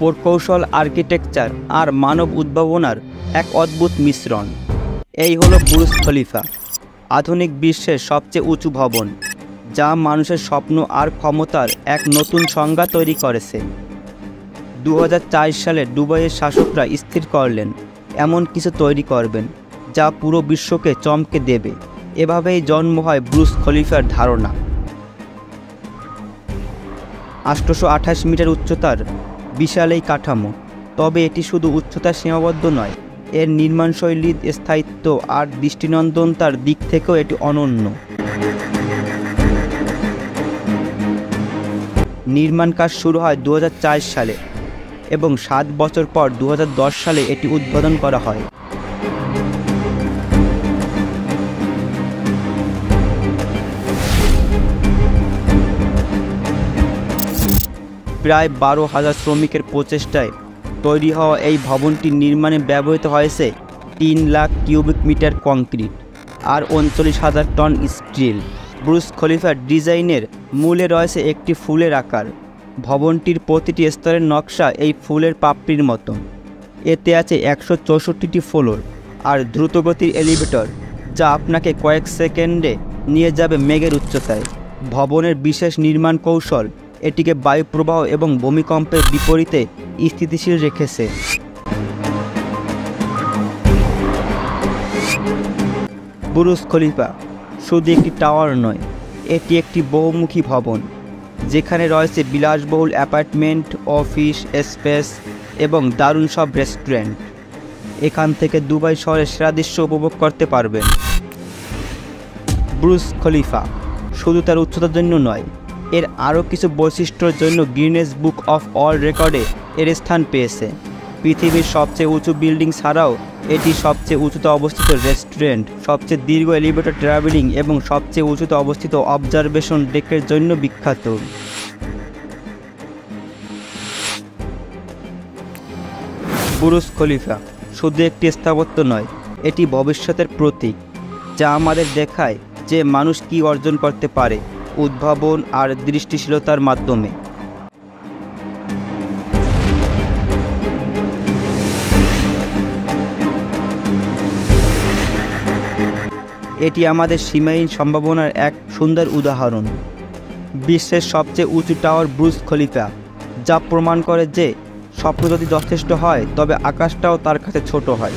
প্রকৌশল, আর্কিটেকচার আর মানব উদ্ভাবনার এক অদ্ভুত মিশ্রণ। এই হলো বুর্জ খলিফা, আধুনিক বিশ্বের সবচেয়ে উঁচু ভবন, যা মানুষের স্বপ্ন আর ক্ষমতার এক নতুন সংজ্ঞা তৈরি করেছে। 2004 সালে দুবাইয়ের শাসকরা স্থির করলেন এমন কিছু তৈরি করবেন যা পুরো বিশ্বকে চমকে দেবে। এভাবেই জন্ম হয় বুর্জ খলিফার ধারণা। 828 মিটার উচ্চতার বিশাল এই কাঠামো, তবে এটি শুধু উচ্চতার সীমাবদ্ধ নয়, এর নির্মাণশৈলী, স্থায়িত্ব আর দৃষ্টিনন্দনতার দিক থেকেও এটি অনন্য। নির্মাণ কাজ শুরু হয় 2004 সালে এবং 7 বছর পর 2010 সালে এটি উদ্বোধন করা হয়। প্রায় 12,000 শ্রমিকের প্রচেষ্টায় তৈরি হওয়া এই ভবনটি নির্মাণে ব্যবহৃত হয়েছে 3 লাখ কিউবিক মিটার কংক্রিট আর 39,000 টন স্টিল। বুর্জ খলিফার ডিজাইনের মূলে রয়েছে একটি ফুলের আকার। ভবনটির প্রতিটি স্তরের নকশা এই ফুলের পাপড়ির মতো। এতে আছে 164টি ফ্লোর আর দ্রুতগতির এলিভেটর, যা আপনাকে কয়েক সেকেন্ডে নিয়ে যাবে মেঘের উচ্চতায়। ভবনের বিশেষ নির্মাণ কৌশল এটিকে বায়ুপ্রবাহ এবং ভূমিকম্পের বিপরীতে স্থিতিশীল রেখেছে। বুর্জ খলিফা শুধু একটি টাওয়ার নয়, এটি একটি বহুমুখী ভবন, যেখানে রয়েছে বিলাসবহুল অ্যাপার্টমেন্ট, অফিস স্পেস এবং দারুণ সব রেস্টুরেন্ট। এখান থেকে দুবাই শহরের সেরা দৃশ্য উপভোগ করতে পারবেন। বুর্জ খলিফা শুধু তার উচ্চতার জন্য নয়, এর আরও কিছু বৈশিষ্ট্যের জন্য গিনেস বুক অফ ওয়ার্ল্ড রেকর্ডে এর স্থান পেয়েছে। পৃথিবীর সবচেয়ে উঁচু বিল্ডিং ছাড়াও এটি সবচেয়ে উঁচুতে অবস্থিত রেস্টুরেন্ট, সবচেয়ে দীর্ঘ এলিভেটর ট্রাভেলিং এবং সবচেয়ে উঁচুতে অবস্থিত অবজারভেশন ডেকের জন্য বিখ্যাত। বুর্জ খলিফা শুধু একটি স্থাপত্য নয়, এটি ভবিষ্যতের প্রতীক, যা আমাদের দেখায় যে মানুষ কী অর্জন করতে পারে উদ্ভাবন আর দৃষ্টিশীলতার মাধ্যমে। এটি আমাদের সীমাহীন সম্ভাবনার এক সুন্দর উদাহরণ। বিশ্বের সবচেয়ে উঁচু টাওয়ার বুর্জ খলিফা, যা প্রমাণ করে যে স্বপ্ন যদি যথেষ্ট হয় তবে আকাশটাও তার কাছে ছোট হয়।